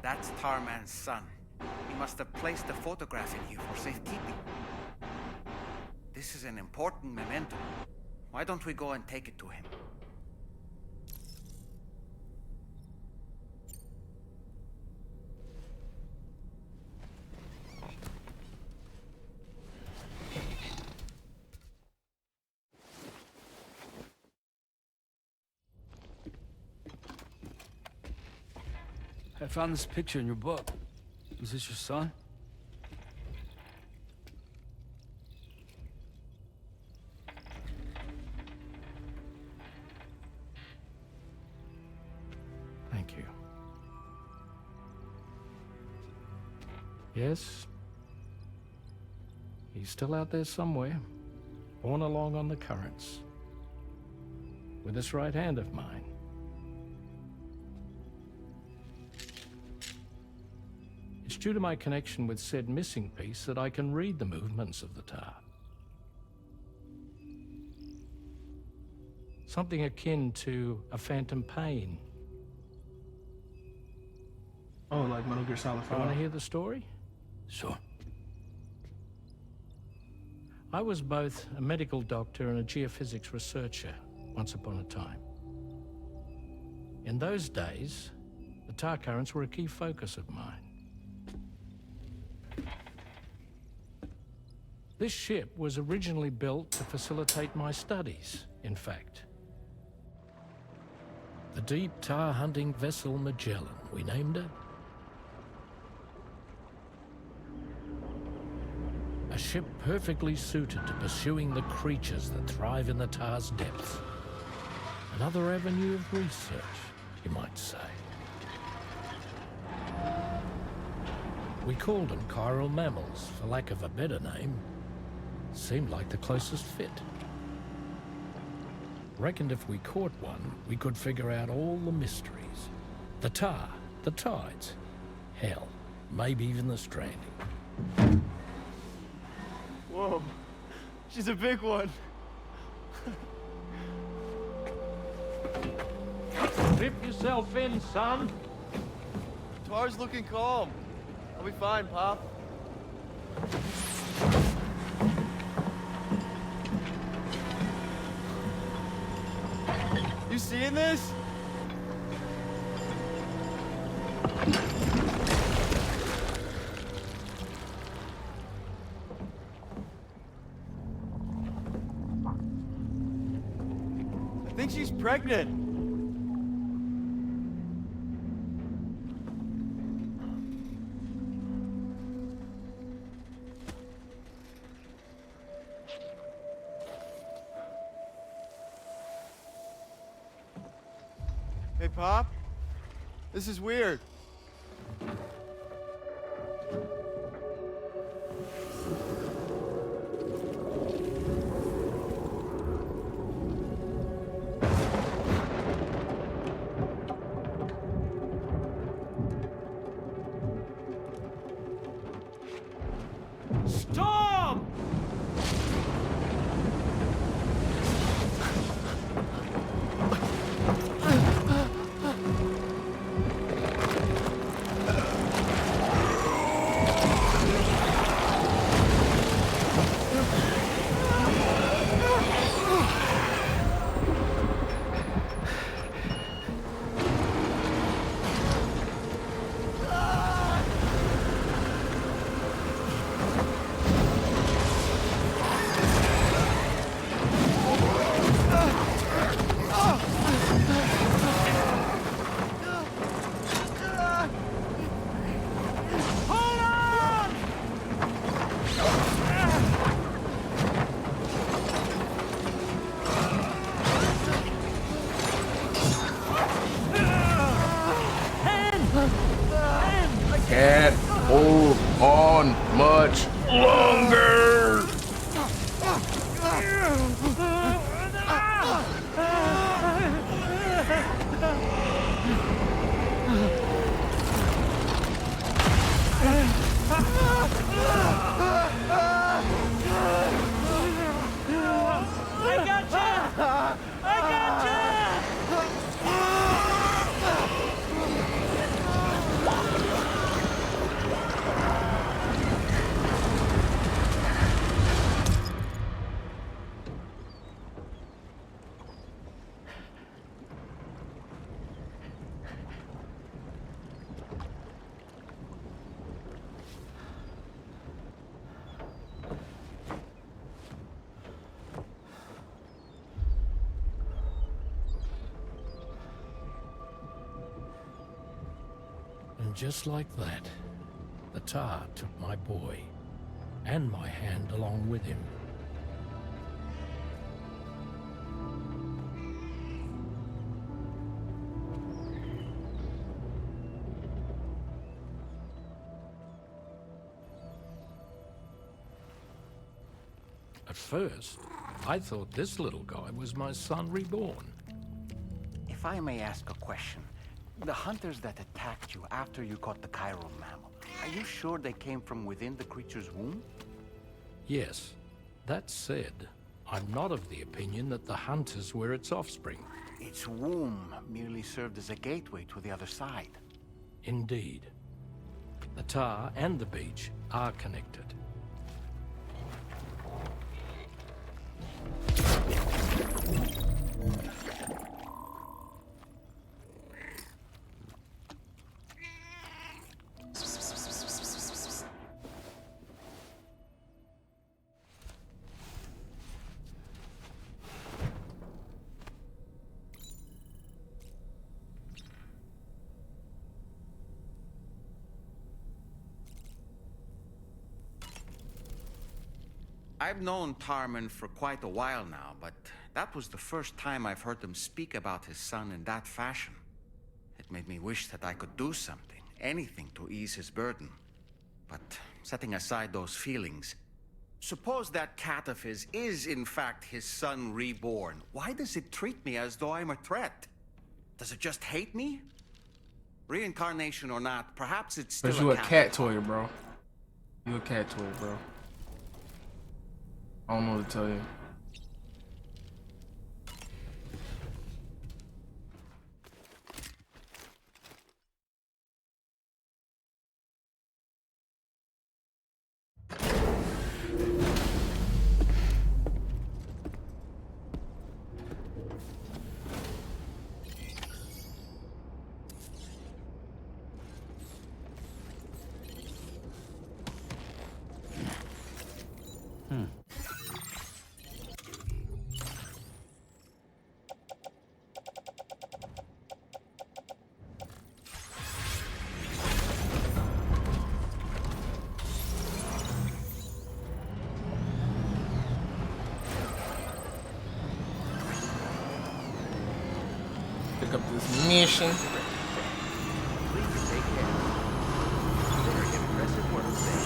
That's Tarman's son. He must have placed the photograph in here for safekeeping. This is an important memento. Why don't we go and take it to him? I found this picture in your book. Is this your son? Thank you. Yes. He's still out there somewhere, borne along on the currents, with this right hand of mine. It's due to my connection with said missing piece that I can read the movements of the tar. Something akin to a phantom pain. Oh, like Metal Gear Solid 5. Want to hear the story? Sure. I was both a medical doctor and a geophysics researcher once upon a time. In those days, the tar currents were a key focus of mine. This ship was originally built to facilitate my studies, in fact. The deep tar hunting vessel Magellan, we named it. A ship perfectly suited to pursuing the creatures that thrive in the tar's depths. Another avenue of research, you might say. We called them chiral mammals, for lack of a better name. Seemed like the closest fit. Reckoned if we caught one, we could figure out all the mysteries. The tar, the tides, hell, maybe even the stranding. Whoa, she's a big one. Strip yourself in, son. Tar's looking calm. I'll be fine, Pop. You seeing this? I think she's pregnant. Hey, Pop. This is weird. Storm! Can't hold on much longer. And just like that, the tar took my boy, and my hand along with him. At first, I thought this little guy was my son reborn. If I may ask a question, the hunters that attacked you after you caught the chiral mammal, are you sure they came from within the creature's womb? Yes. That said, I'm not of the opinion that the hunters were its offspring. Its womb merely served as a gateway to the other side. Indeed. The tar and the beach are connected. I've known Tarman for quite a while now, but that was the first time I've heard him speak about his son in that fashion. It made me wish that I could do something, anything to ease his burden. But setting aside those feelings, suppose that cat of his is in fact his son reborn. Why does it treat me as though I'm a threat? Does it just hate me? Reincarnation or not, perhaps it's still Cause you a cat toy, bro. You a cat toy, bro. I don't know what to tell you. Pick up this mission. Please take care. Very impressive work, Sam.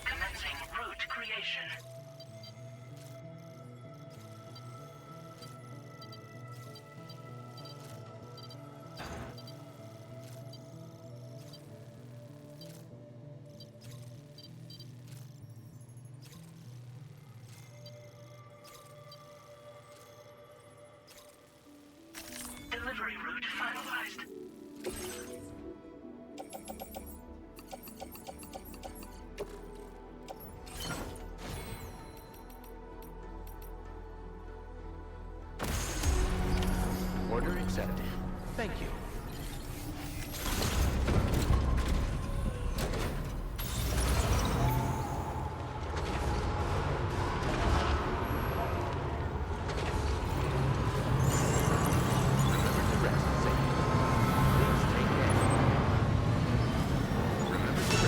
Commencing route creation. Delivery route finalized. Order accepted. Thank you. Remember to rest safely. Please take care. Remember to rest safely.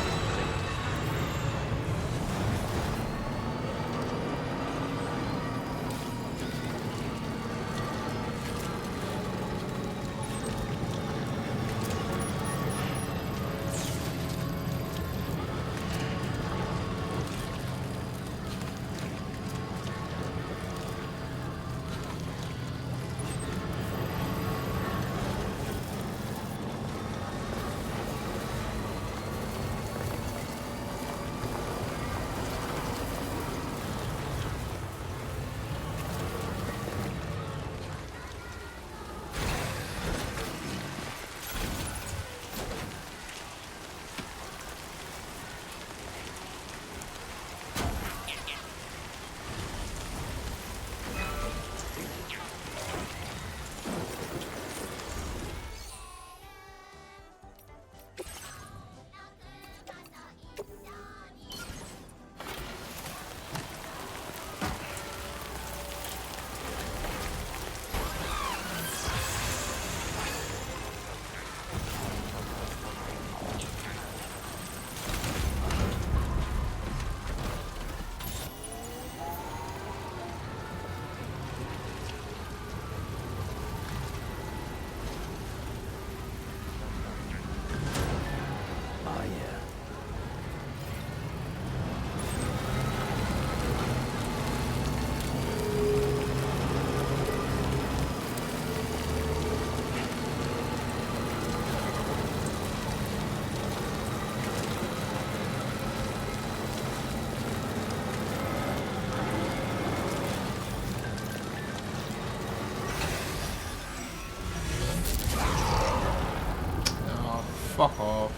off.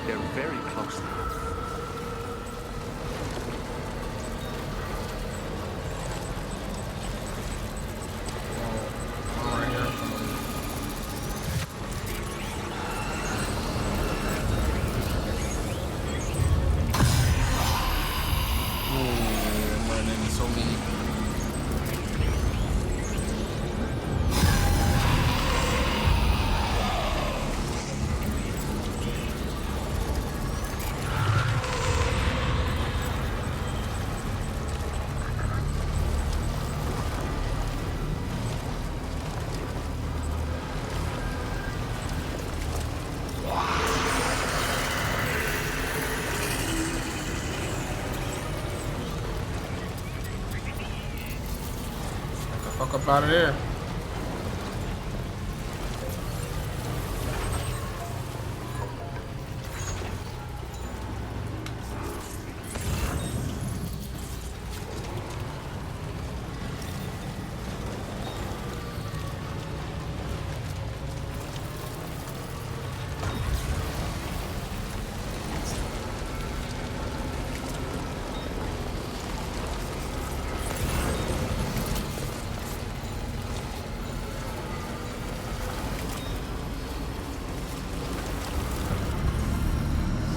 They're very close now. Right here. I'm running into so many. Get the fuck up out of there.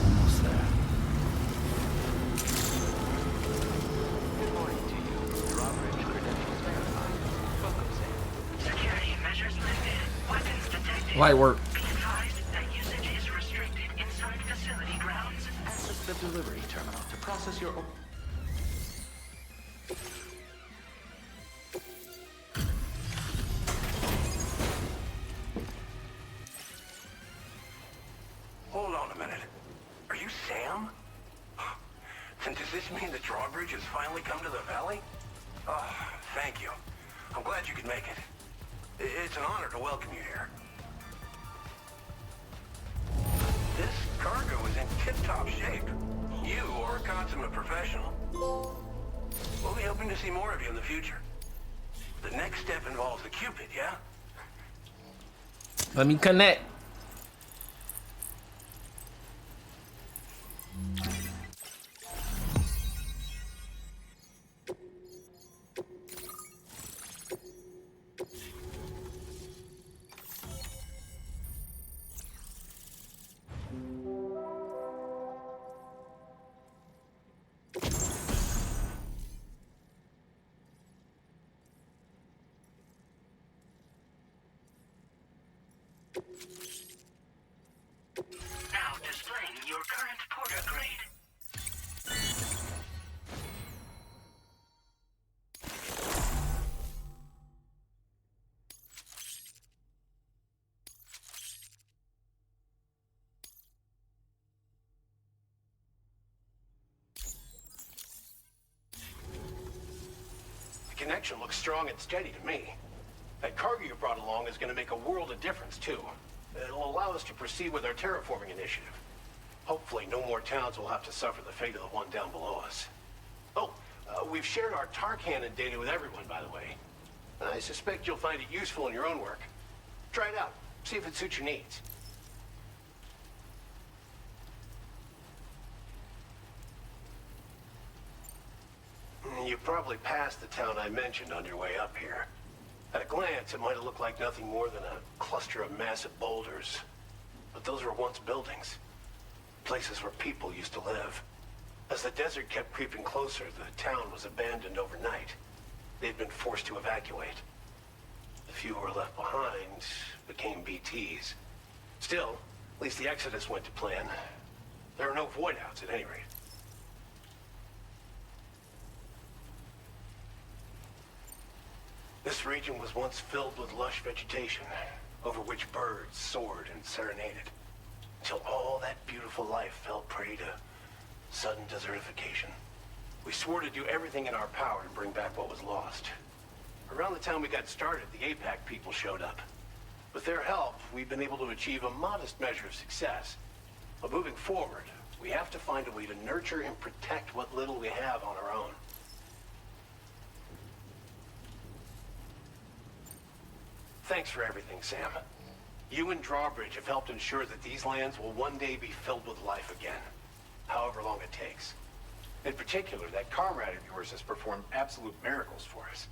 Almost there. Good morning to you. Drawbridge credentials verified. Welcome, Sam. Security measures lifted. Weapons detected. Light work. Be advised that usage is restricted inside facility grounds. Access the delivery terminal to process your... Hold on a minute. Are you Sam? Then does this mean the drawbridge has finally come to the valley? Oh, thank you. I'm glad you could make it. It's an honor to welcome you here. This cargo is in tip-top shape. You are a consummate professional. We'll be hoping to see more of you in the future. The next step involves the Cupid, yeah? Let me connect. Now displaying your current porter grade. The connection looks strong and steady to me. That cargo you brought along is going to make a world of difference, too. It'll allow us to proceed with our terraforming initiative. Hopefully, no more towns will have to suffer the fate of the one down below us. Oh, we've shared our tar cannon data with everyone, by the way. I suspect you'll find it useful in your own work. Try it out. See if it suits your needs. You probably passed the town I mentioned on your way up here. At a glance, it might have looked like nothing more than a cluster of massive boulders. But those were once buildings. Places where people used to live. As the desert kept creeping closer, the town was abandoned overnight. They'd been forced to evacuate. The few who were left behind became BTs. Still, at least the exodus went to plan. There are no void-outs at any rate. This region was once filled with lush vegetation, over which birds soared and serenaded, until all that beautiful life fell prey to sudden desertification. We swore to do everything in our power to bring back what was lost. Around the time we got started, the APAC people showed up. With their help, we've been able to achieve a modest measure of success. But moving forward, We have to find a way to nurture and protect what little we have on our own. Thanks for everything, Sam. You and Drawbridge have helped ensure that these lands will one day be filled with life again, however long it takes. In particular, that comrade of yours has performed absolute miracles for us.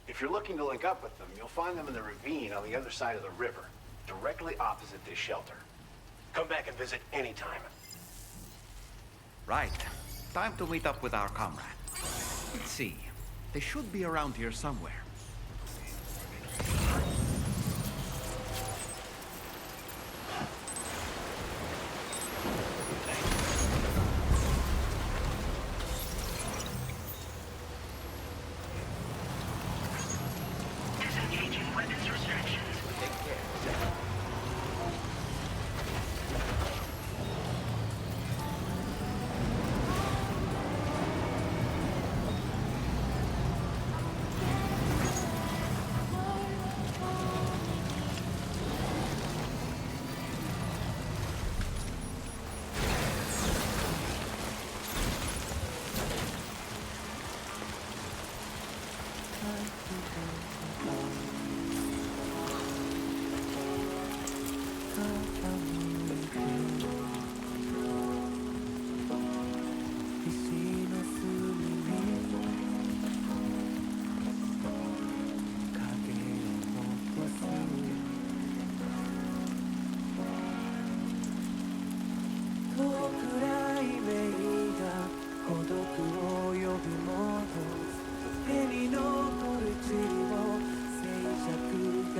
If you're looking to link up with them, you'll find them in the ravine on the other side of the river, directly opposite this shelter. Come back and visit anytime. Right. Time to meet up with our comrade. Let's see. They should be around here somewhere. Disengaging weapons restrictions. Take care, Sam.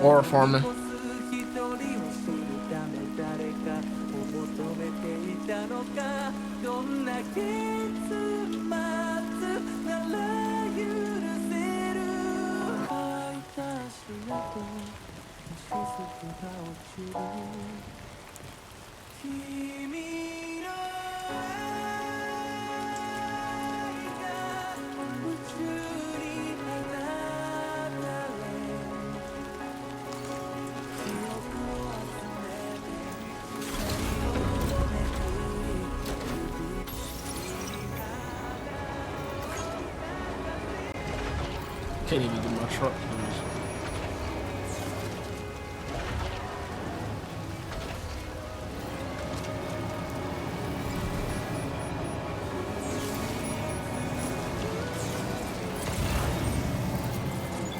Or farming. Can't even get my truck keys.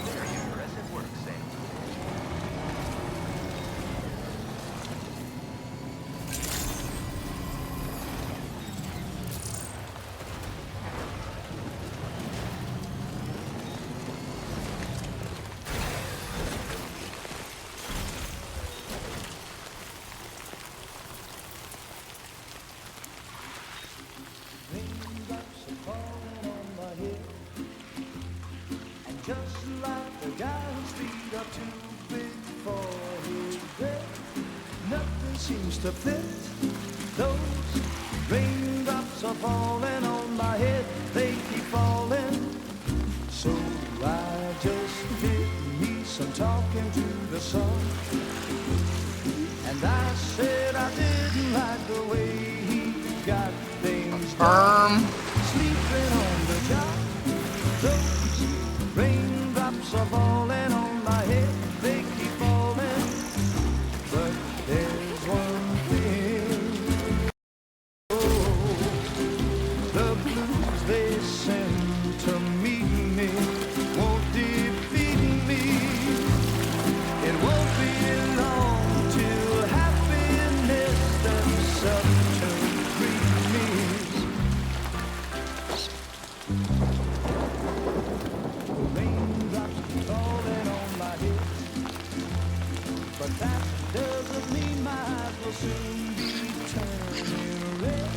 Very impressive work, Sam. Just like the guy whose feet are too big for his bed, nothing seems to fit. Those raindrops are falling on my head, they keep falling. So I just did me some talking to the sun, and I said I didn't like the way he got things done. Sleeping on the job, those raindrops are falling on my head, they keep falling. But there's one thing, oh, the blues they send to meet me won't defeat me. It won't be long till happiness themselves to greet me. Raindrops falling on my head, but that doesn't mean my eyes will soon be turning red.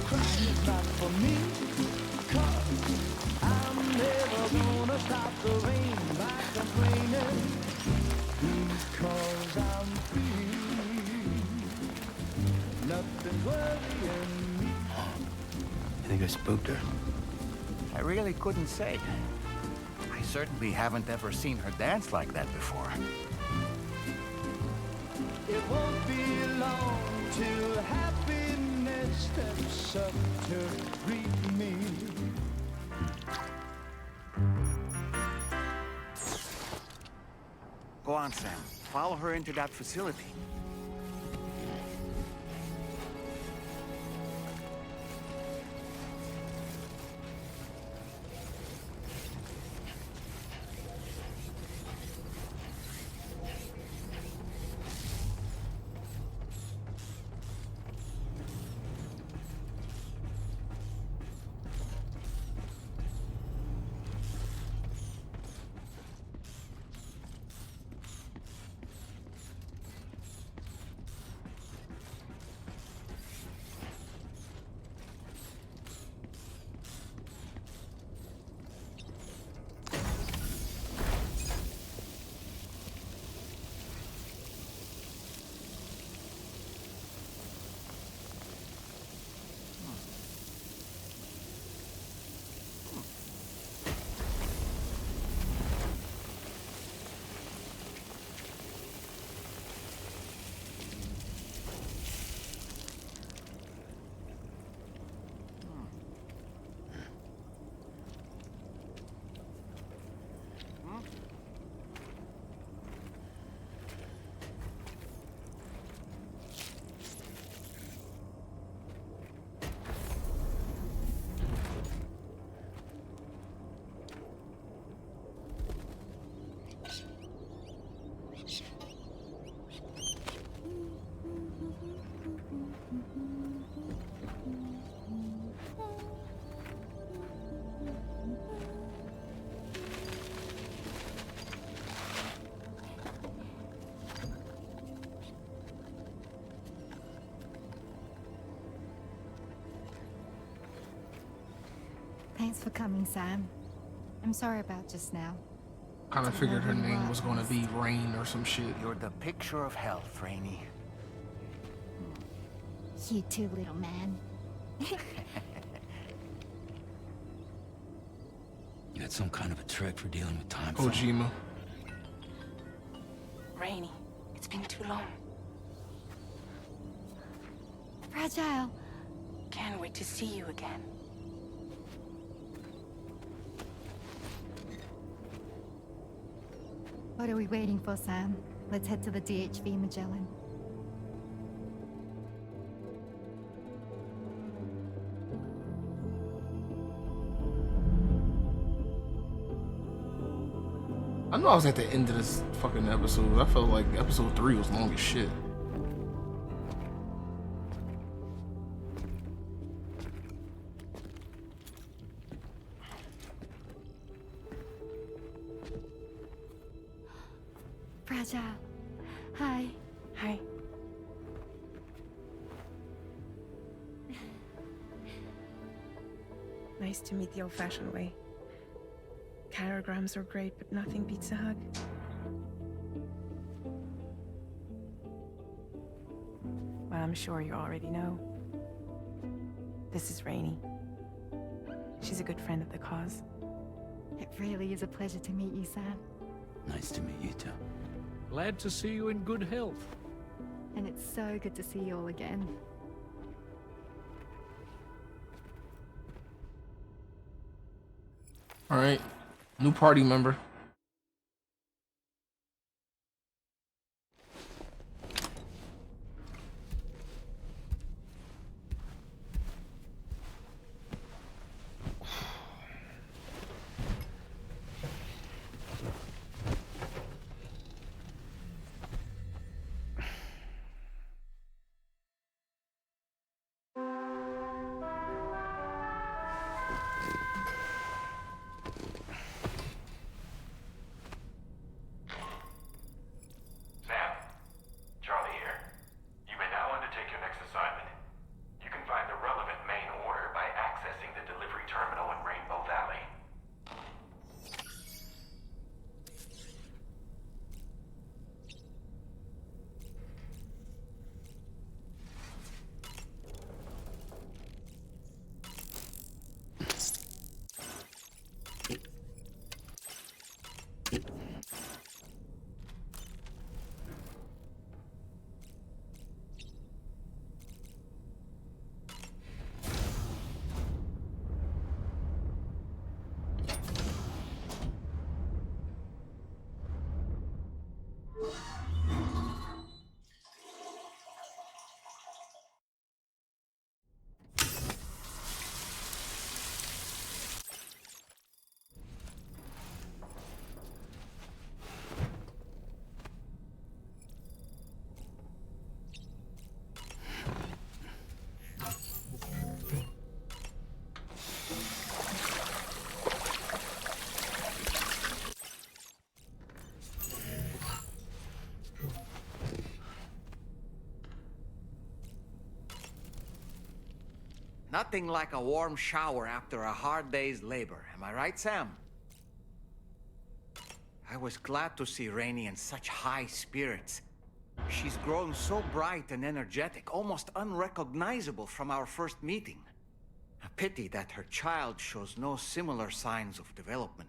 Crying is not for me, 'cause I'm never gonna stop the rain by complaining, because I'm free. Nothing's worrying me. You think I spooked her? I really couldn't say. I certainly haven't ever seen her dance like that before. It won't be long till happiness steps up to greet me. Go on, Sam. Follow her into that facility. Thanks for coming, Sam. I'm sorry about just now. Kind of figured her name was gonna be Rain or some shit. You're the picture of health, Rainey. You too, little man. You had some kind of a trick for dealing with time. Ojima. Rainy, it's been too long. Fragile. Can't wait to see you again. What are we waiting for, Sam? Let's head to the DHV Magellan. I know I was at the end of this fucking episode. I felt like episode 3 was long as shit. Fragile. Hi. Hi. Nice to meet the old-fashioned way. Carograms are great, but nothing beats a hug. Well, I'm sure you already know. This is Rainey. She's a good friend of the cause. It really is a pleasure to meet you, Sam. Nice to meet you too. Glad to see you in good health. And it's so good to see you all again. All right, new party member. Nothing like a warm shower after a hard day's labor. Am I right, Sam? I was glad to see Rainey in such high spirits. She's grown so bright and energetic, almost unrecognizable from our first meeting. A pity that her child shows no similar signs of development.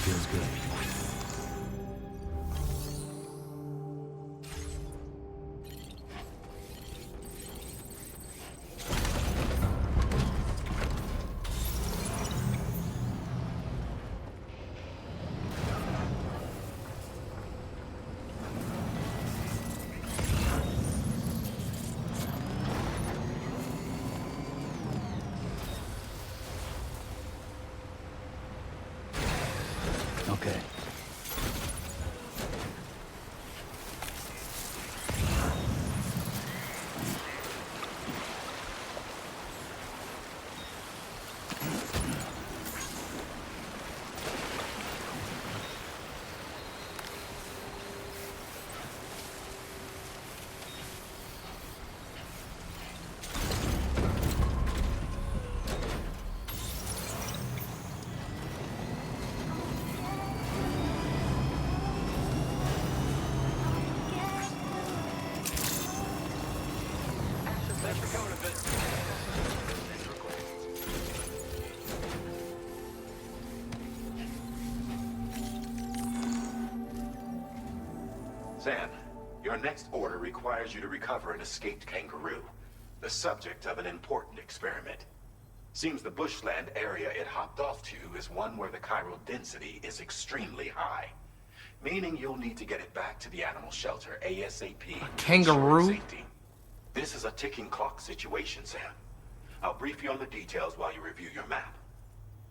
Feels good. Okay. Sam, your next order requires you to recover an escaped kangaroo, the subject of an important experiment. Seems the bushland area it hopped off to is one where the chiral density is extremely high, meaning you'll need to get it back to the animal shelter ASAP. A kangaroo? to ensure its safety. This is a ticking clock situation, Sam. I'll brief you on the details while you review your map.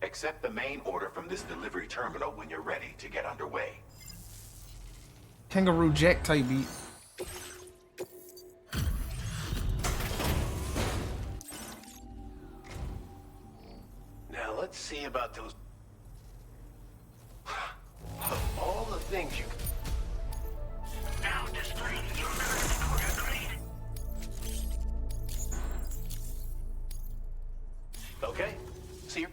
Accept the main order from this delivery terminal when you're ready to get underway. Kangaroo Jack type beat. Now let's see about those. Of all the things you. Now displaying your order grade. Okay, see you.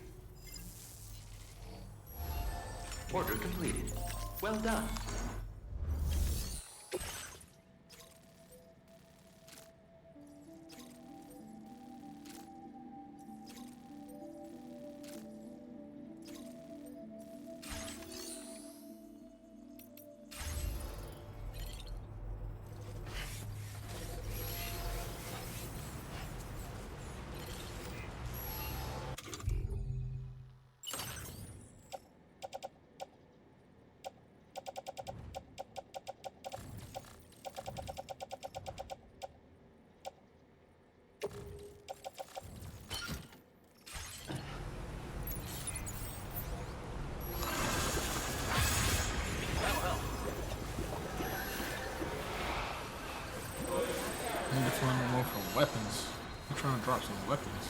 Order completed. Well done. I need to find more for weapons. I'm trying to drop some weapons.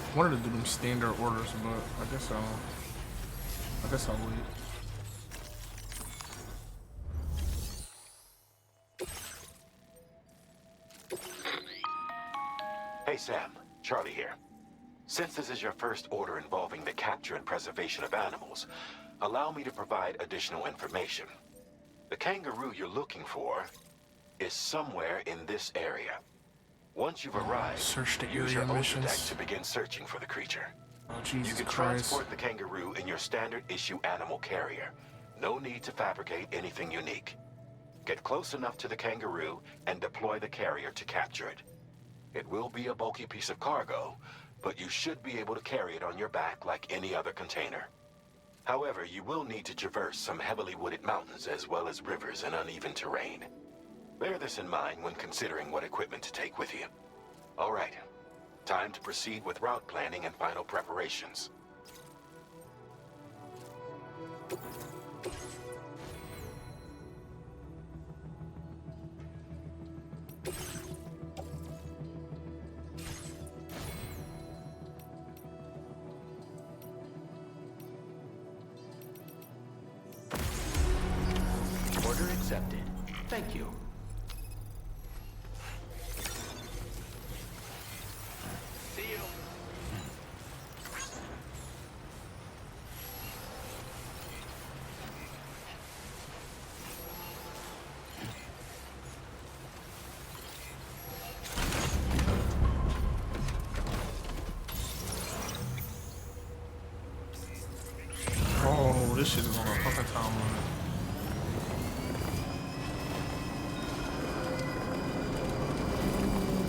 I wanted to do them standard orders, but I guess I'll wait. Hey Sam, Charlie here. Since this is your first order involving the capture and preservation of animals, allow me to provide additional information. The kangaroo you're looking for is somewhere in this area. Once you've arrived, Search the use area your missions. deck to begin searching for the creature. Oh, You Jesus can Christ. transport the kangaroo in your standard issue animal carrier. No need to fabricate anything unique. Get close enough to the kangaroo and deploy the carrier to capture it. It will be a bulky piece of cargo, but you should be able to carry it on your back like any other container. However, you will need to traverse some heavily wooded mountains as well as rivers and uneven terrain. Bear this in mind when considering what equipment to take with you. All right, time to proceed with route planning and final preparations. Order accepted. Thank you. See you. Oh, this shit is on a fucking timeline.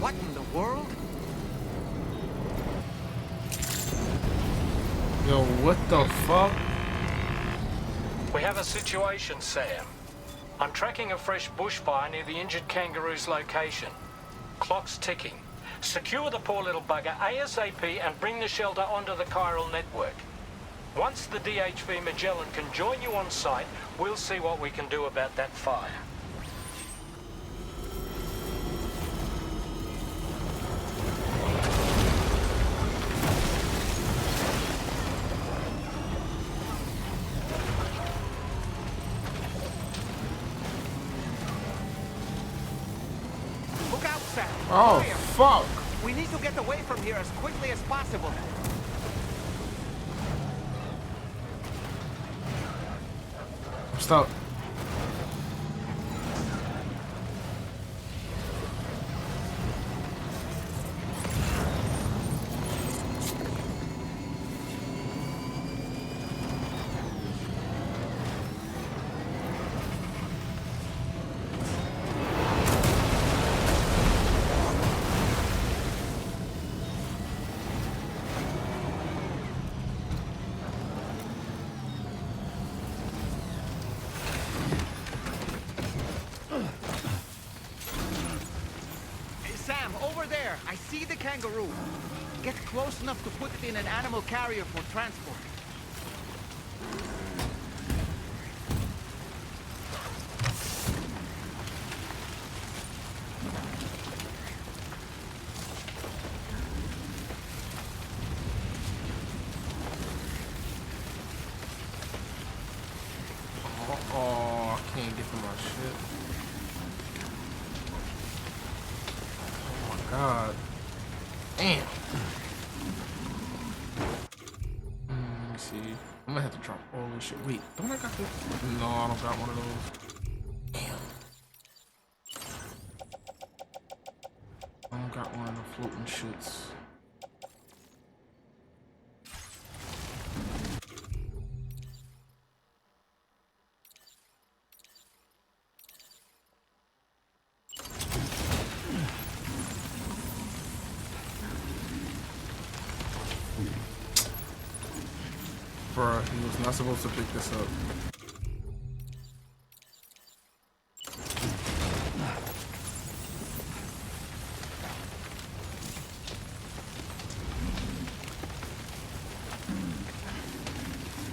What in the world? Yo, what the fuck? We have a situation, Sam. I'm tracking a fresh bushfire near the injured kangaroo's location. Clock's ticking. Secure the poor little bugger ASAP and bring the shelter onto the chiral network. Once the DHV Magellan can join you on site, we'll see what we can do about that fire. Look out, Sam! Oh, Fire. fuck! We need to get away from here as quickly as possible. I'm stuck. Hey, Sam, over there! I see the kangaroo. Get close enough to put it in an animal carrier for transport. Oh, I can't get to my shit. Oh my god. Damn. Let me see. I'm gonna have to drop all this shit. Wait, don't I got this? No, I don't got one of those. Damn. I don't got one of the floating shits. Bruh, he was not supposed to pick this up.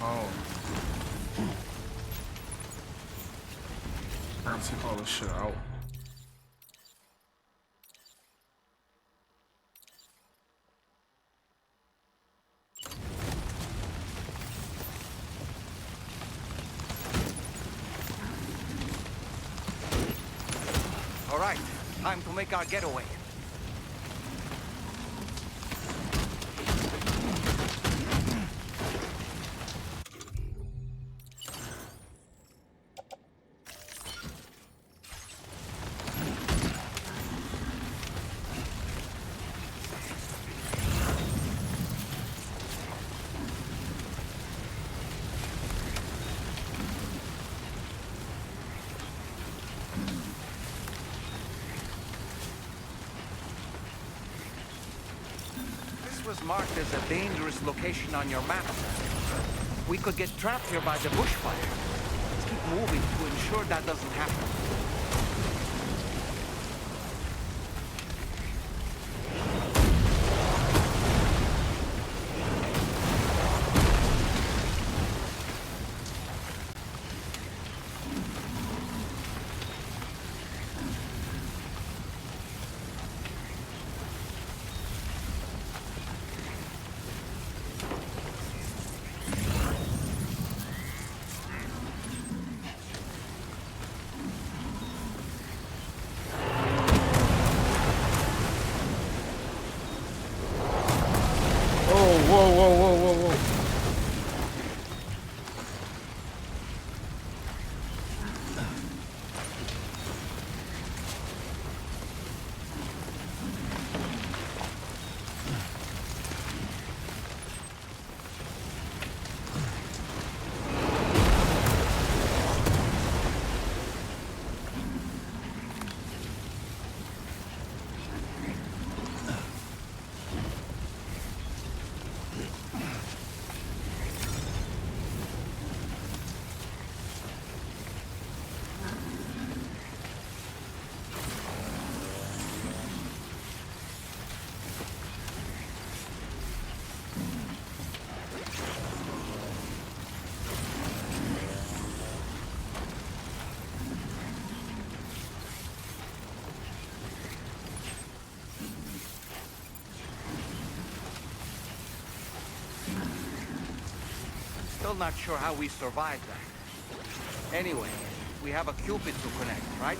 Oh. I gotta take all this shit out. All right, time to make our getaway. was marked as a dangerous location on your map. We could get trapped here by the bushfire. Let's keep moving to ensure that doesn't happen. Whoa. Still not sure how we survived that. Anyway, we have a Cupid to connect, right?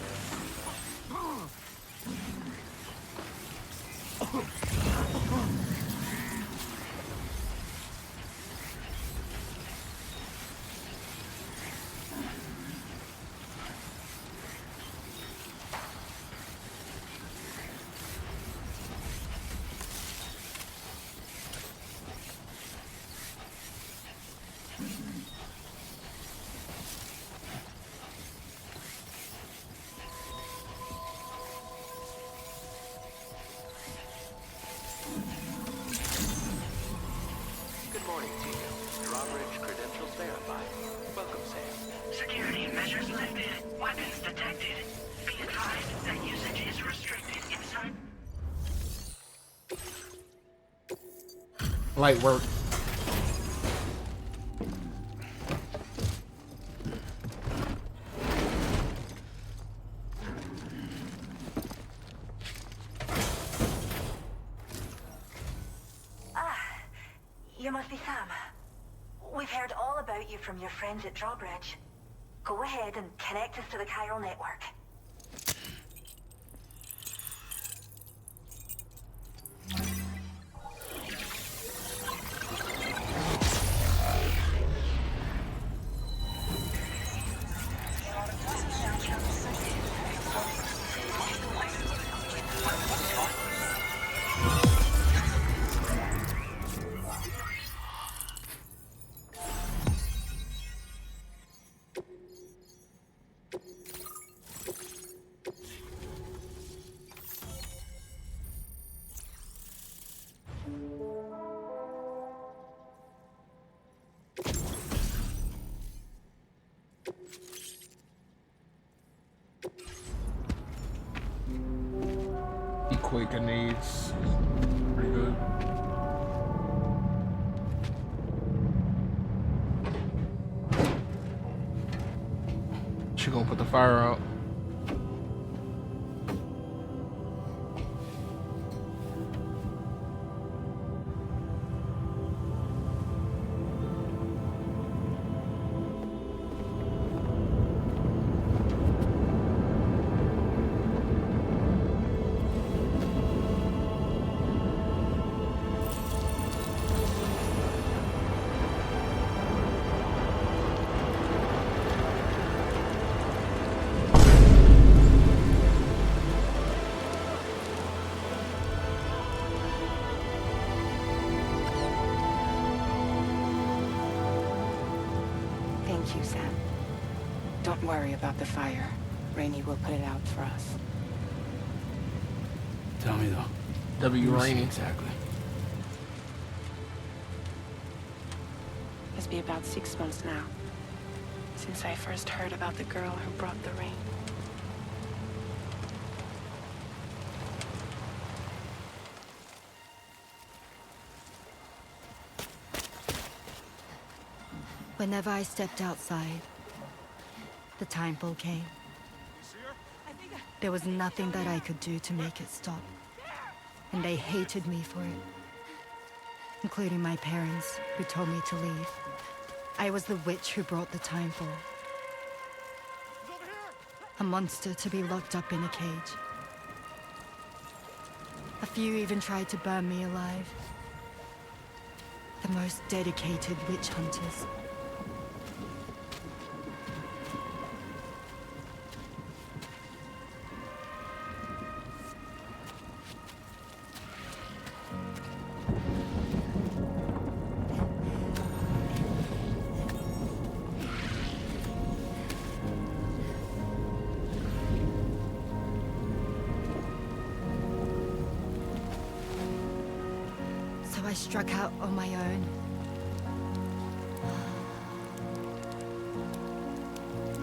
Good morning to you. Drawbridge credentials verified. Welcome, Sam. Security measures lifted. Weapons detected. Be advised that usage is restricted inside. Light work. You must be Sam. We've heard all about you from your friends at Drawbridge. Go ahead and connect us to the chiral network. Equate grenades. Pretty good. She gonna put the fire out. Thank you, Sam. Don't worry about the fire. Rainey will put it out for us. Tell me though. W. Where is he Rainey. exactly? Must be about 6 months now, since I first heard about the girl who brought the rain. Whenever I stepped outside, the timefall came. There was nothing that I could do to make it stop. And they hated me for it. Including my parents, who told me to leave. I was the witch who brought the timefall. A monster to be locked up in a cage. A few even tried to burn me alive. The most dedicated witch hunters. I struck out on my own.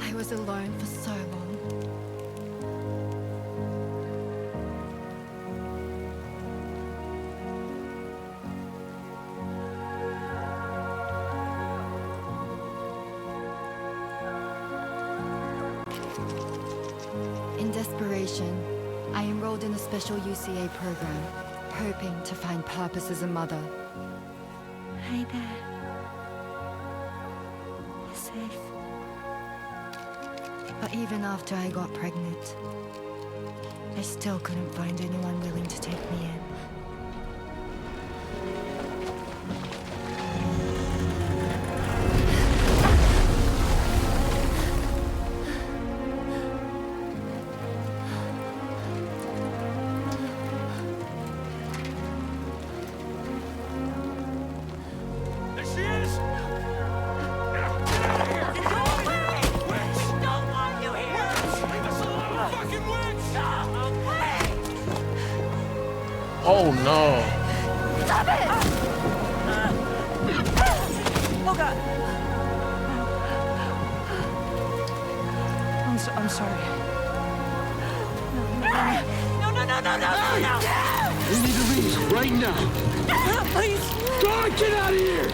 I was alone for so long. In desperation, I enrolled in a special UCA program, hoping to find purpose as a mother. Hi there. You're safe. But even after I got pregnant, I still couldn't find anyone willing to take me in. Oh no. Stop it! Oh God. I'm sorry. No. We need to leave right now. Please. God, get out of here!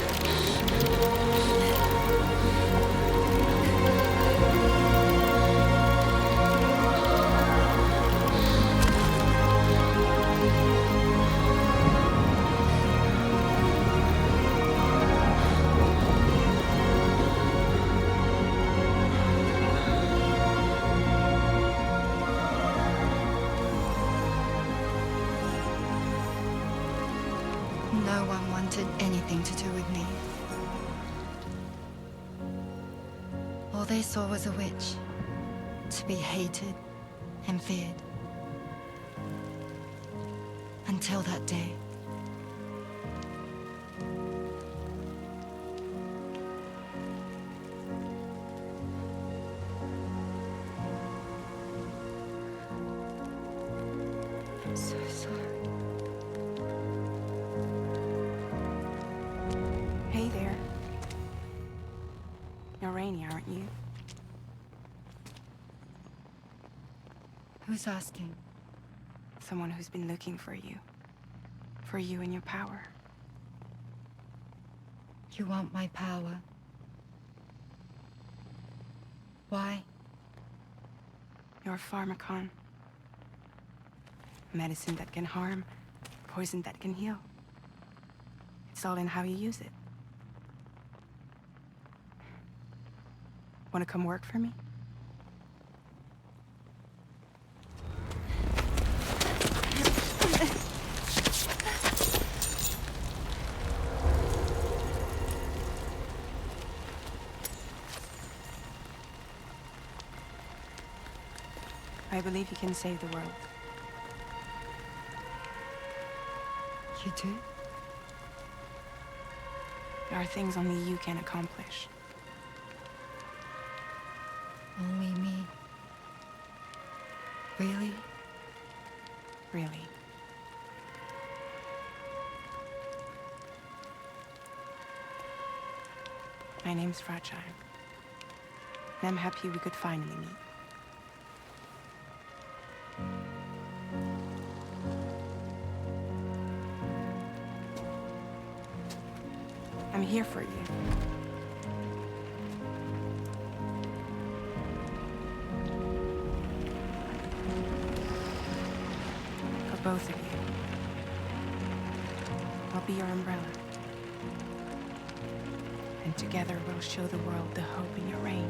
No one wanted anything to do with me. All they saw was a witch, to be hated and feared. Until that day. I'm so sorry. Hey there. You're Rainy, aren't you? Who's asking? Someone who's been looking for you. For you and your power. You want my power? Why? You're a pharmacon. Medicine that can harm, poison that can heal. It's all in how you use it. Want to come work for me? I believe you can save the world. You do? There are things only you can accomplish. Only me. Really? Really. My name's Fragile. And I'm happy we could finally meet. I'm here for you. For both of you. I'll be your umbrella. And together we'll show the world the hope in your reign.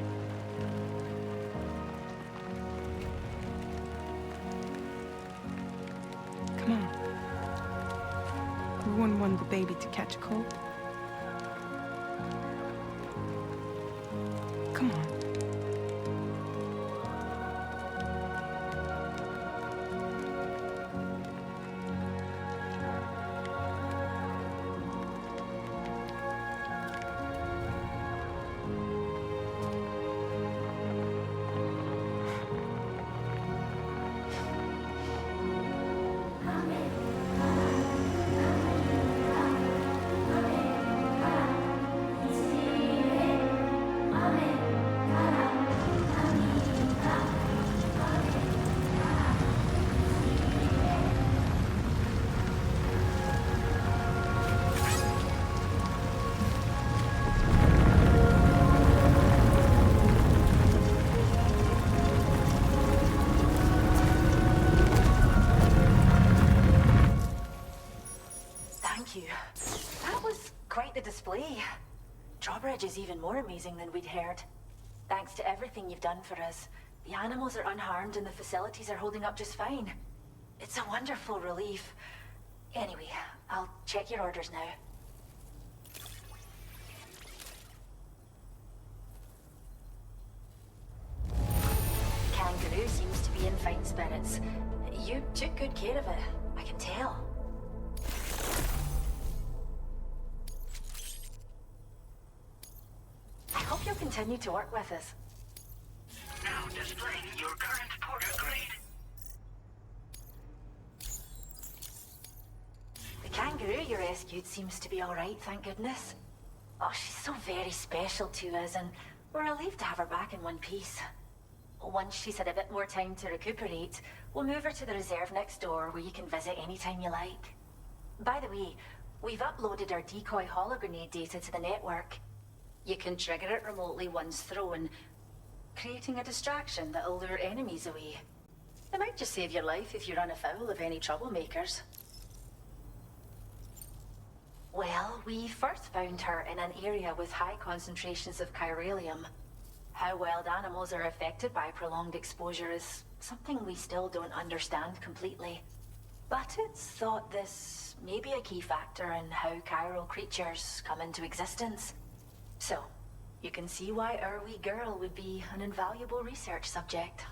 Come on. We wouldn't want the baby to catch a cold. Come on. That was quite the display. Drawbridge is even more amazing than we'd heard. Thanks to everything you've done for us, the animals are unharmed and the facilities are holding up just fine. It's a wonderful relief. Anyway, I'll check your orders now. Kangaroo seems to be in fine spirits. You took good care of it, I can tell. I hope you'll continue to work with us. Now displaying your current porter grade. The kangaroo you rescued seems to be alright, thank goodness. Oh, she's so very special to us, and we're relieved to have her back in one piece. Once she's had a bit more time to recuperate, we'll move her to the reserve next door where you can visit anytime you like. By the way, we've uploaded our decoy hologrenade data to the network. You can trigger it remotely once thrown, creating a distraction that'll lure enemies away. It might just save your life if you run afoul of any troublemakers. Well, we first found her in an area with high concentrations of chiralium. How wild animals are affected by prolonged exposure is something we still don't understand completely. But it's thought this may be a key factor in how chiral creatures come into existence. So, you can see why our wee girl would be an invaluable research subject.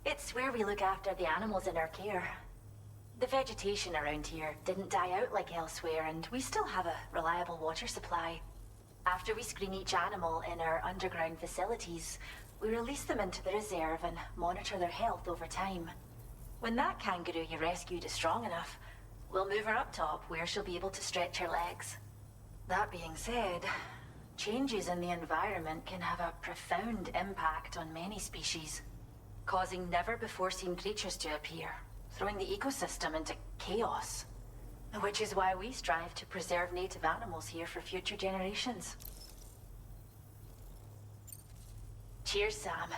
It's where we look after the animals in our care. The vegetation around here didn't die out like elsewhere, and we still have a reliable water supply. After we screen each animal in our underground facilities, we release them into the reserve and monitor their health over time. When that kangaroo you rescued is strong enough, we'll move her up top where she'll be able to stretch her legs. That being said, changes in the environment can have a profound impact on many species, causing never-before-seen creatures to appear, throwing the ecosystem into chaos. Which is why we strive to preserve native animals here for future generations. Cheers, Sam.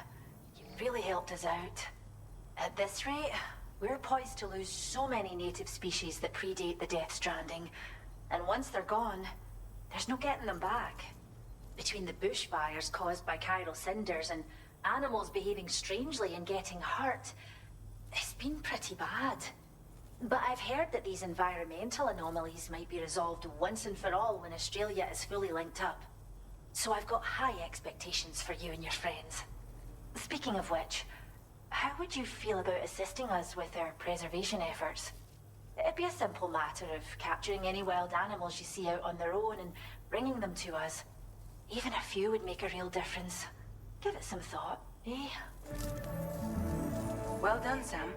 You really helped us out. At this rate, we're poised to lose so many native species that predate the death stranding. And once they're gone, there's no getting them back. Between the bushfires caused by chiral cinders and animals behaving strangely and getting hurt, it's been pretty bad. But I've heard that these environmental anomalies might be resolved once and for all when Australia is fully linked up. So I've got high expectations for you and your friends. Speaking of which, how would you feel about assisting us with our preservation efforts? It'd be a simple matter of capturing any wild animals you see out on their own and bringing them to us. Even a few would make a real difference. Give it some thought, eh? Well done, Sam.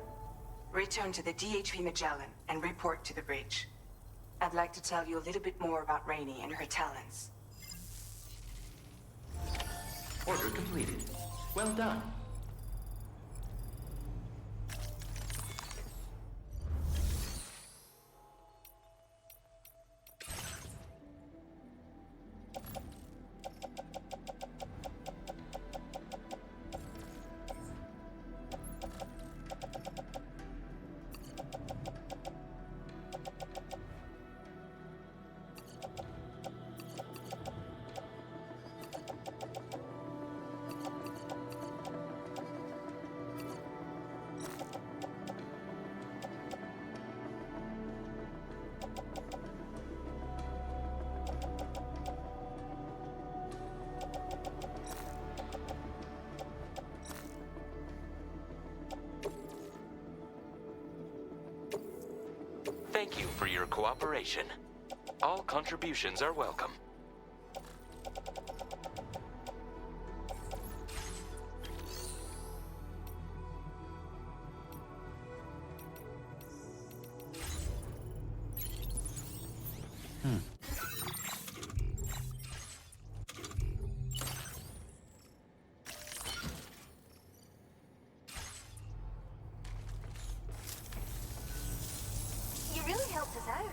Return to the DHV Magellan and report to the bridge. I'd like to tell you a little bit more about Rainey and her talents. Order completed. Well done. Thank you for your cooperation. All contributions are welcome. You really helped us out.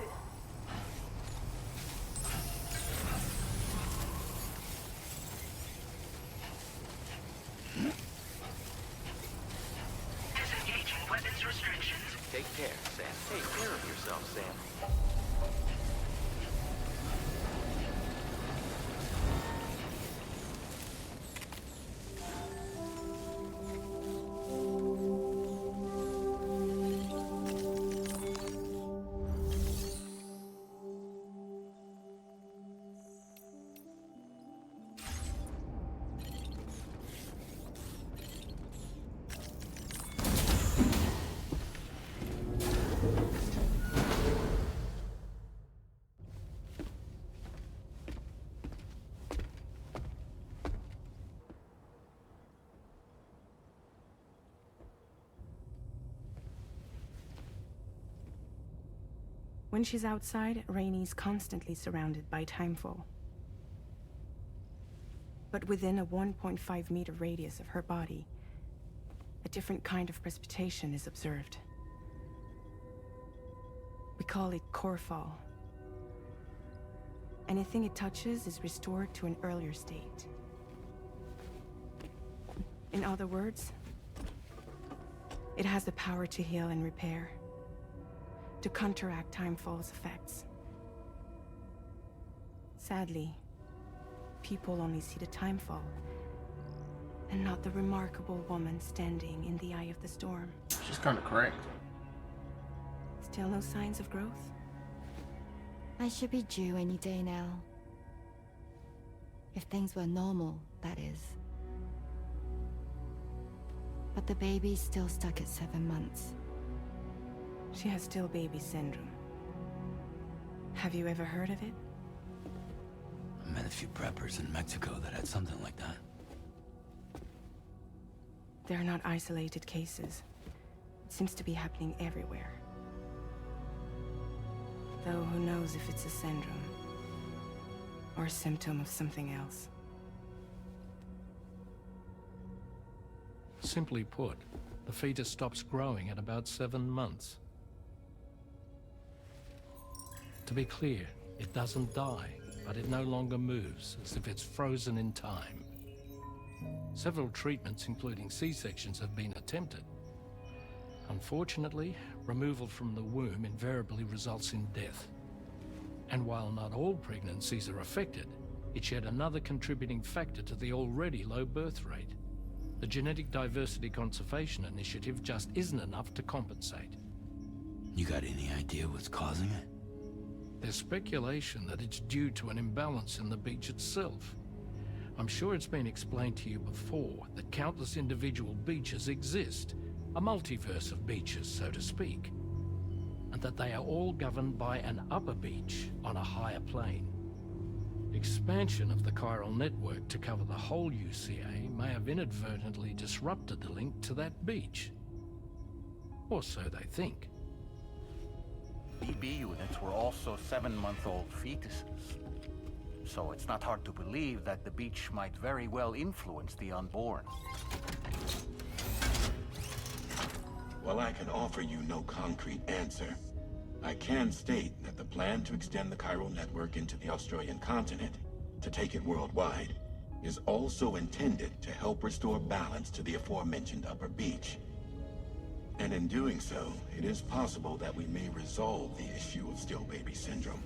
Disengaging weapons restrictions. Take care, Sam. Take care of yourself, Sam. When she's outside, Rainey's constantly surrounded by timefall. But within a 1.5-meter radius of her body, a different kind of precipitation is observed. We call it core fall. Anything it touches is restored to an earlier state. In other words, it has the power to heal and repair, to counteract timefall's effects. Sadly, people only see the timefall, and not the remarkable woman standing in the eye of the storm. She's kind of correct. Still no signs of growth? I should be due any day now. If things were normal, that is. But the baby's still stuck at 7 months. She has still baby syndrome. Have you ever heard of it? I met a few preppers in Mexico that had something like that. They're not isolated cases. It seems to be happening everywhere. Though who knows if it's a syndrome or a symptom of something else. Simply put, the fetus stops growing at about 7 months. To be clear, it doesn't die, but it no longer moves, as if it's frozen in time. Several treatments, including C-sections, have been attempted. Unfortunately, removal from the womb invariably results in death. And while not all pregnancies are affected, it's yet another contributing factor to the already low birth rate. The Genetic Diversity Conservation Initiative just isn't enough to compensate. You got any idea what's causing it? There's speculation that it's due to an imbalance in the beach itself. I'm sure it's been explained to you before that countless individual beaches exist, a multiverse of beaches, so to speak, and that they are all governed by an upper beach on a higher plane. Expansion of the chiral network to cover the whole UCA may have inadvertently disrupted the link to that beach. Or so they think. BB units were also 7-month-old fetuses. So it's not hard to believe that the beach might very well influence the unborn. While I can offer you no concrete answer, I can state that the plan to extend the chiral network into the Australian continent, to take it worldwide, is also intended to help restore balance to the aforementioned upper beach. And in doing so, it is possible that we may resolve the issue of still baby syndrome.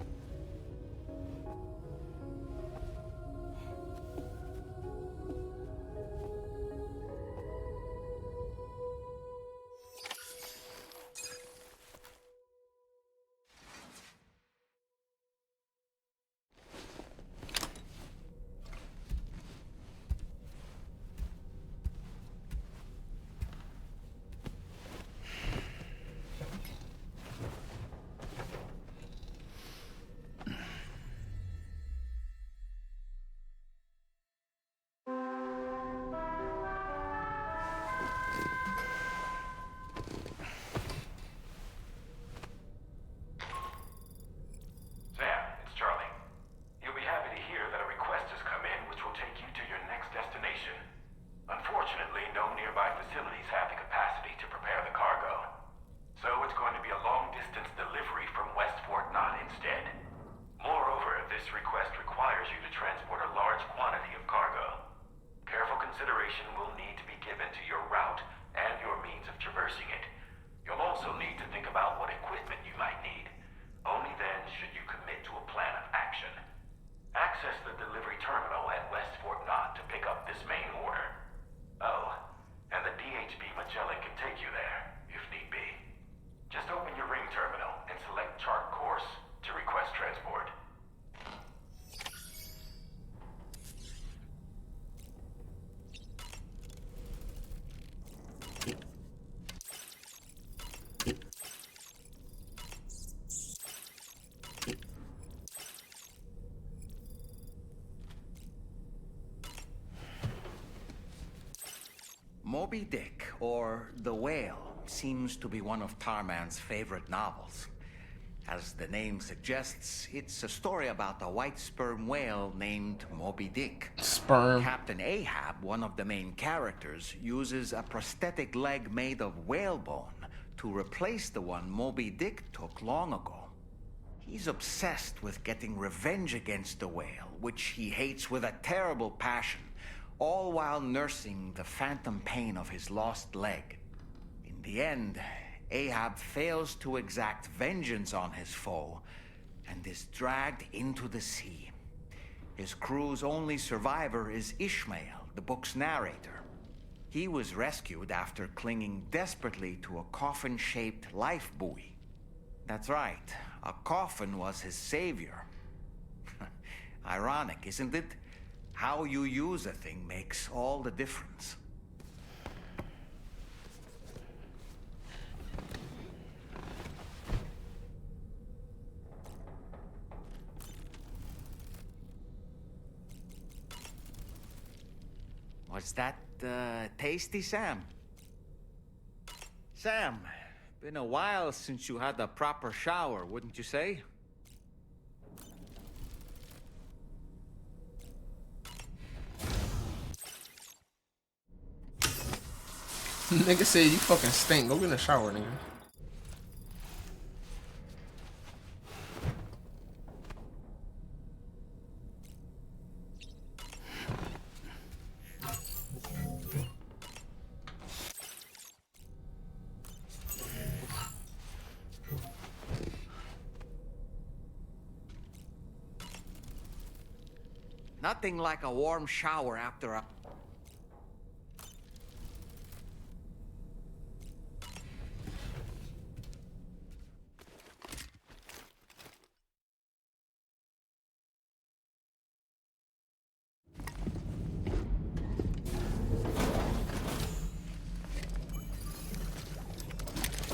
Moby Dick, or The Whale, seems to be one of Tarman's favorite novels. As the name suggests, it's a story about a white sperm whale named Moby Dick. Sperm. Captain Ahab, one of the main characters, uses a prosthetic leg made of whalebone to replace the one Moby Dick took long ago. He's obsessed with getting revenge against the whale, which he hates with a terrible passion, all while nursing the phantom pain of his lost leg. In the end, Ahab fails to exact vengeance on his foe and is dragged into the sea. His crew's only survivor is Ishmael, the book's narrator. He was rescued after clinging desperately to a coffin-shaped life buoy. That's right, a coffin was his savior. Ironic, isn't it? How you use a thing makes all the difference. Was that tasty, Sam? Sam, been a while since you had a proper shower, wouldn't you say? Nigga said you fucking stink. Go get in the shower, nigga. Nothing like a warm shower after a...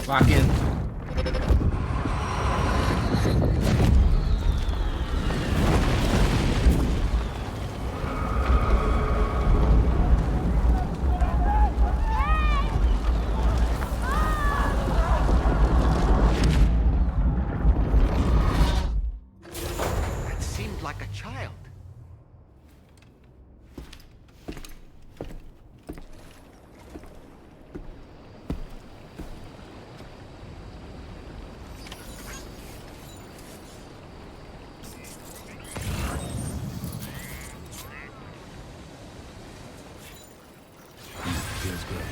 Lock in. like a child. Feels good.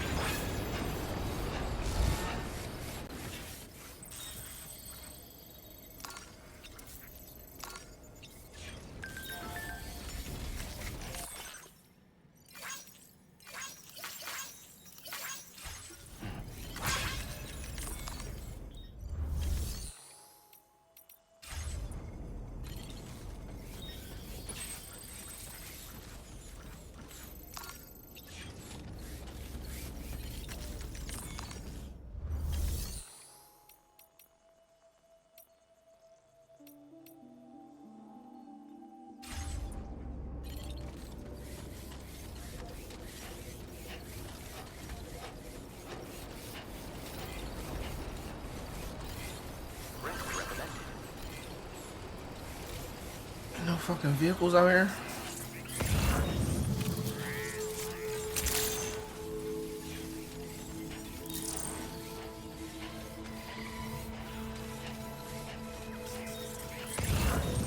No fucking vehicles out here.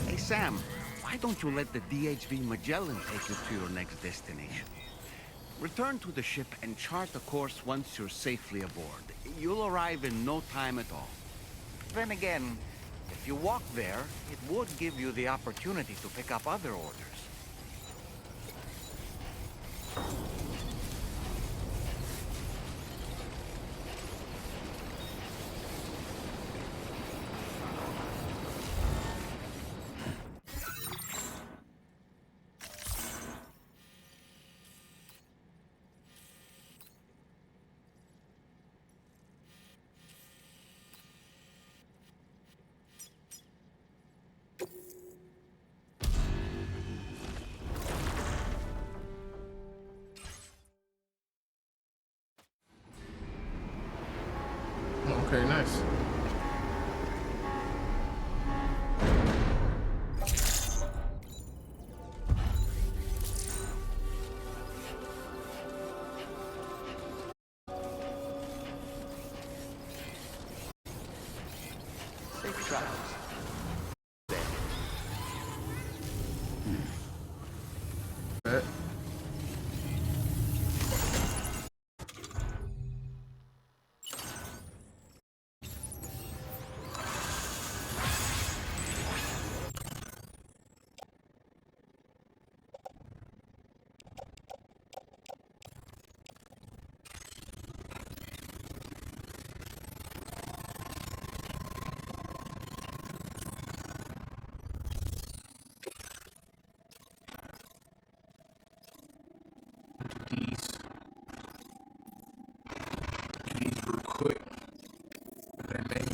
Hey, Sam, why don't you let the DHV Magellan take you to your next destination? Return to the ship and chart a course once you're safely aboard. You'll arrive in no time at all. Then again, if you walk there, it would give you the opportunity to pick up other orders. Okay, nice. Safe travels. Bet. These real quick. And then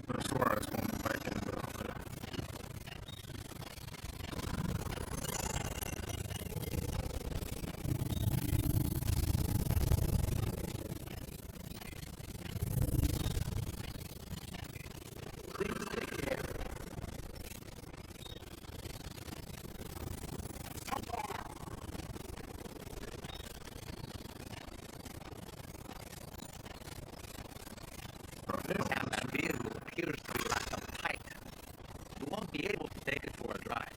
that's where I was going back in, but okay. Sam, that vehicle appears to be like a pipe. You won't be able to take it for a drive.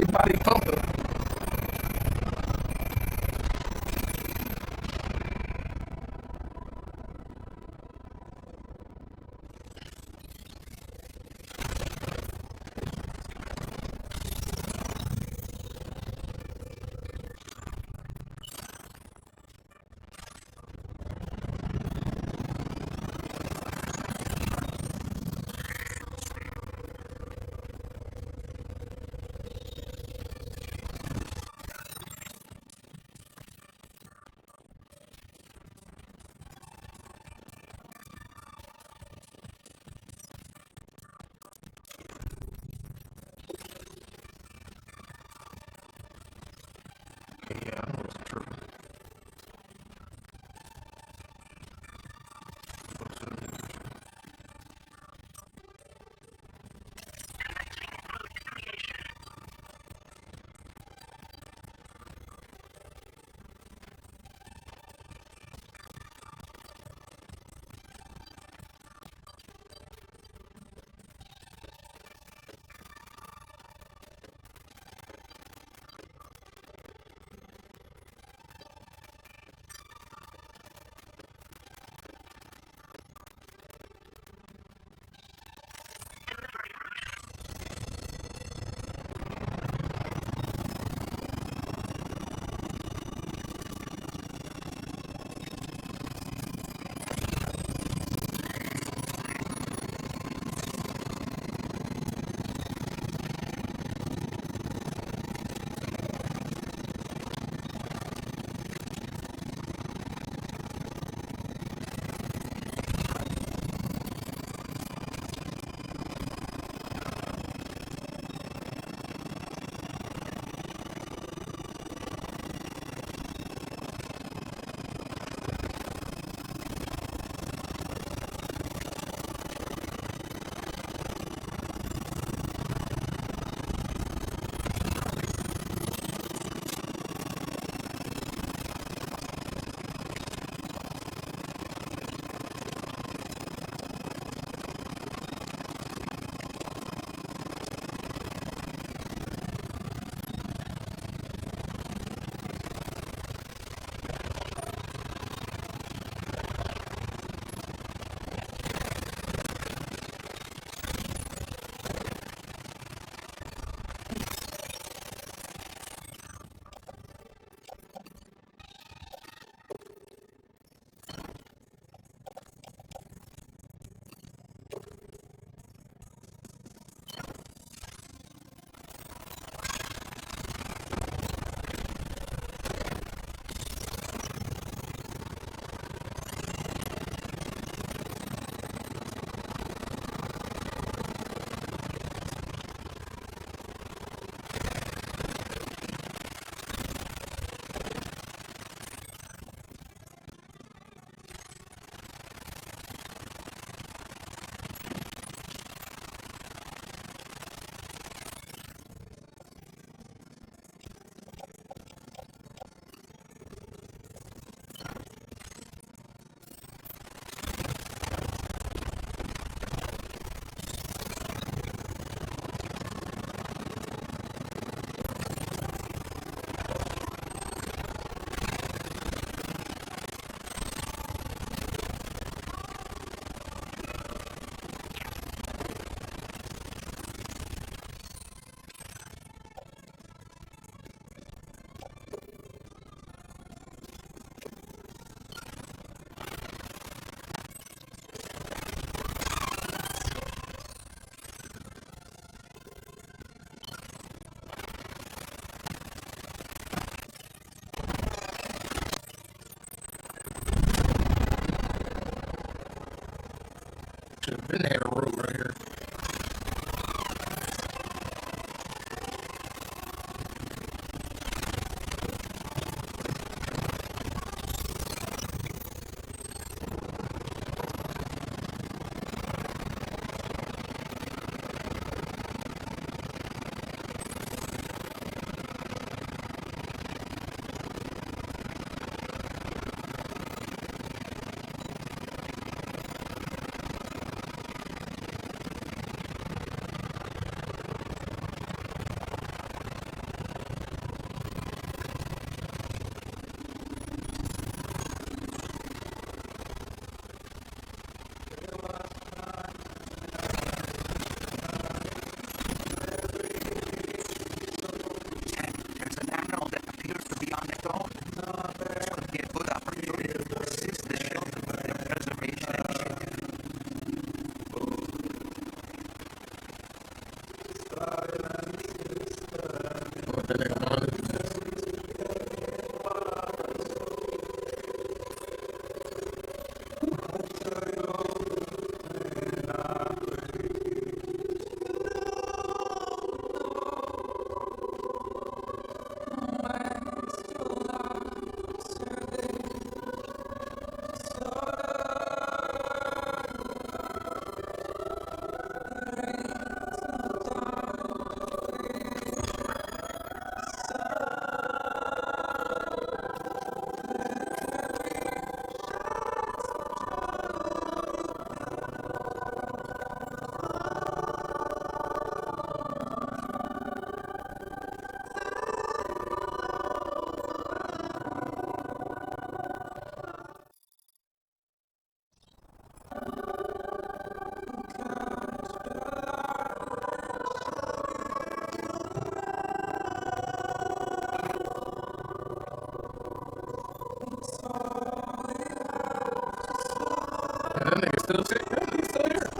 big body thumper. Yeah, I know it's true. Should have been there, a road right here. on its own. This would be a good opportunity to assist the children with their preservation initiative. That nigga still sitting there? He's still here.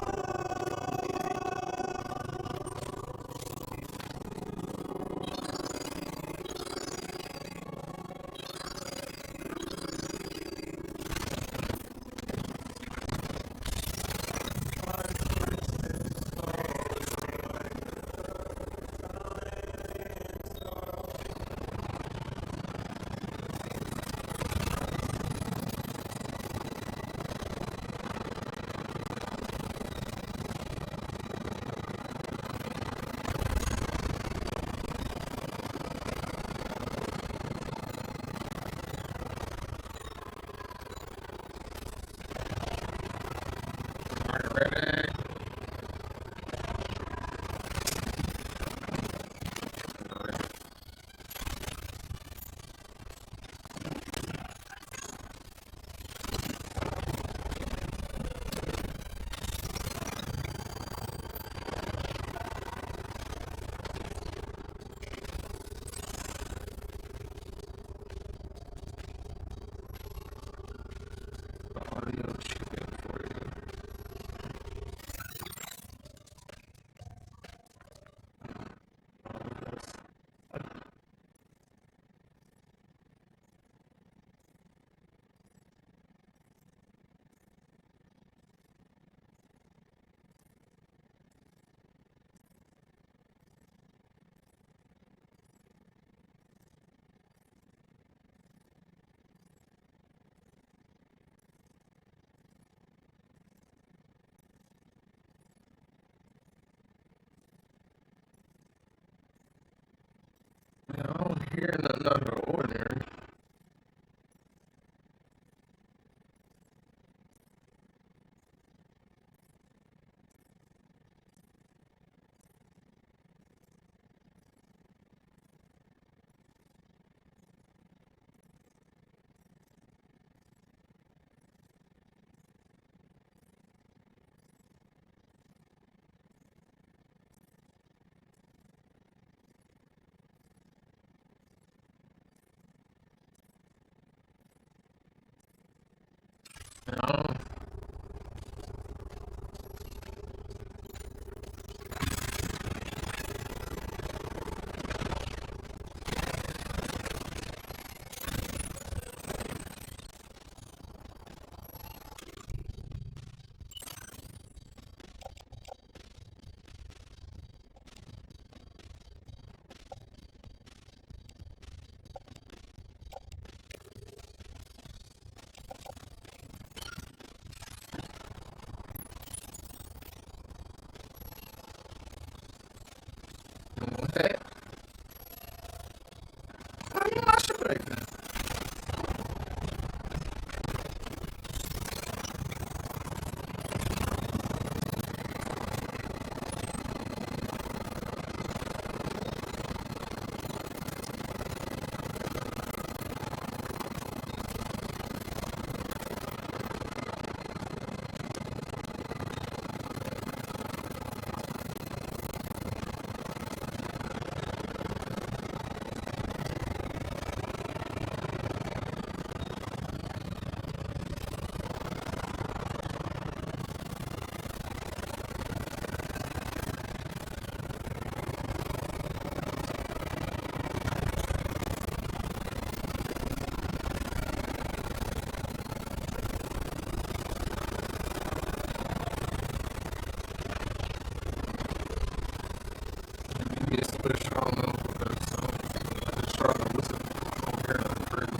I don't hear nothing out of the ordinary. be a switch. I don't know because I just tried to listen on here and I'm crazy.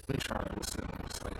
Let me try to listen on the site.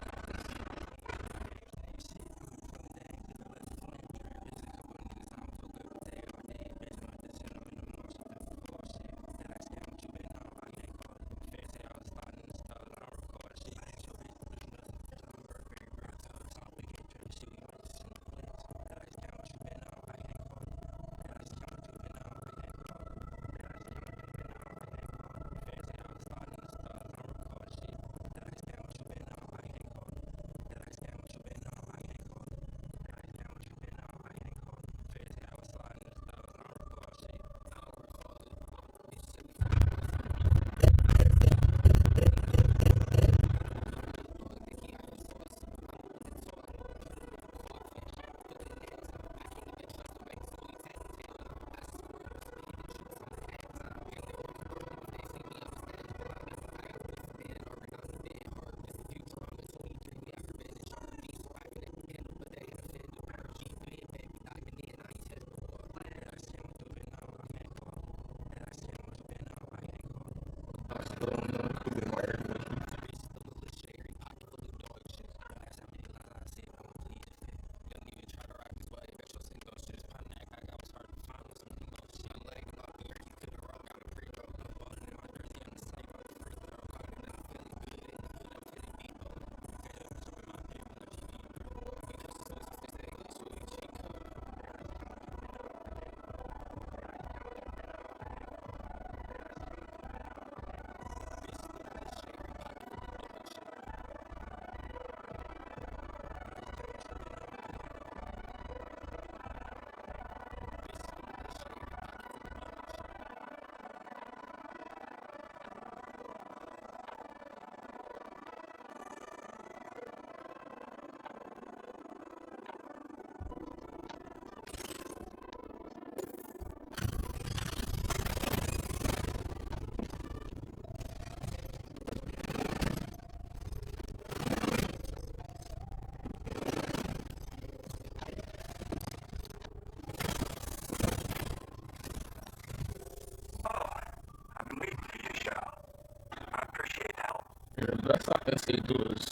Yeah, the best I can say do is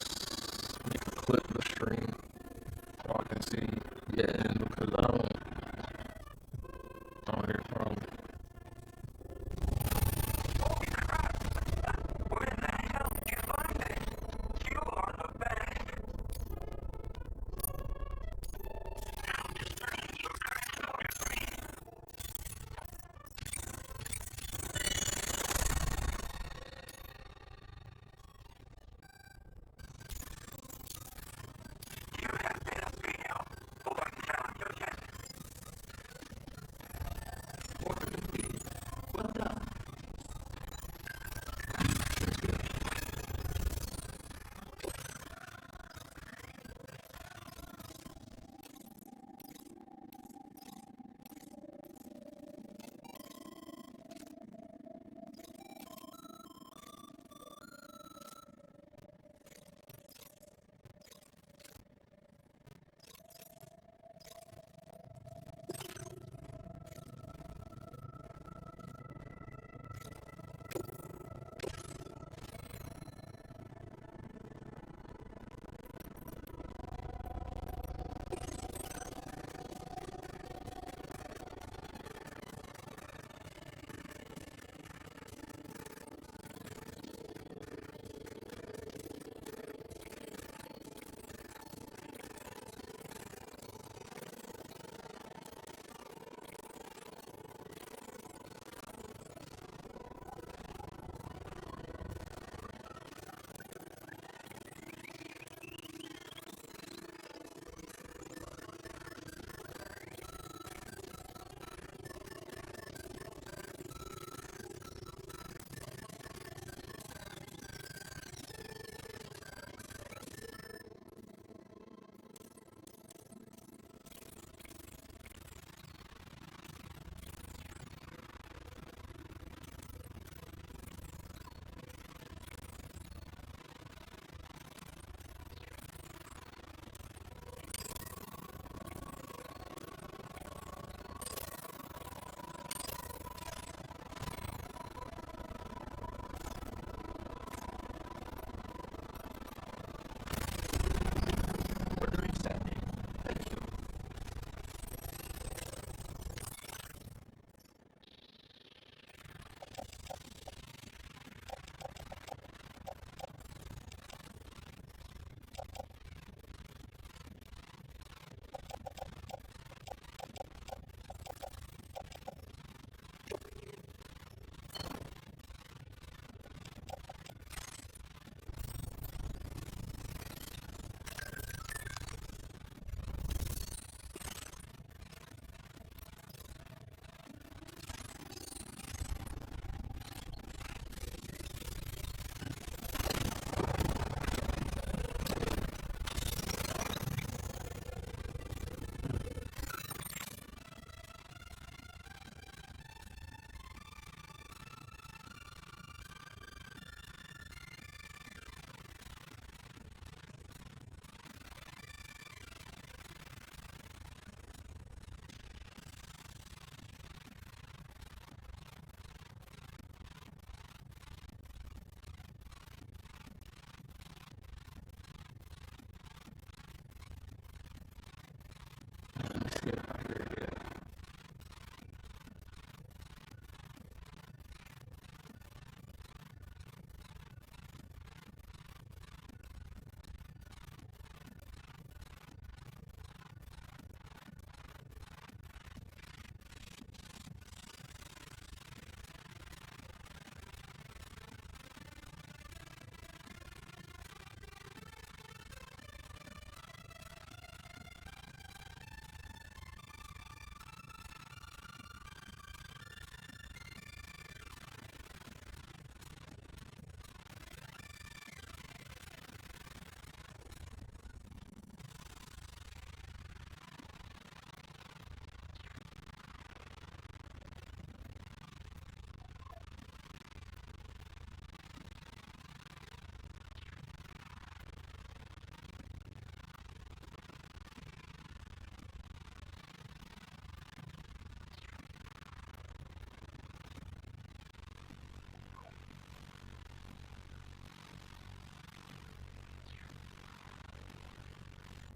make a clip of the stream.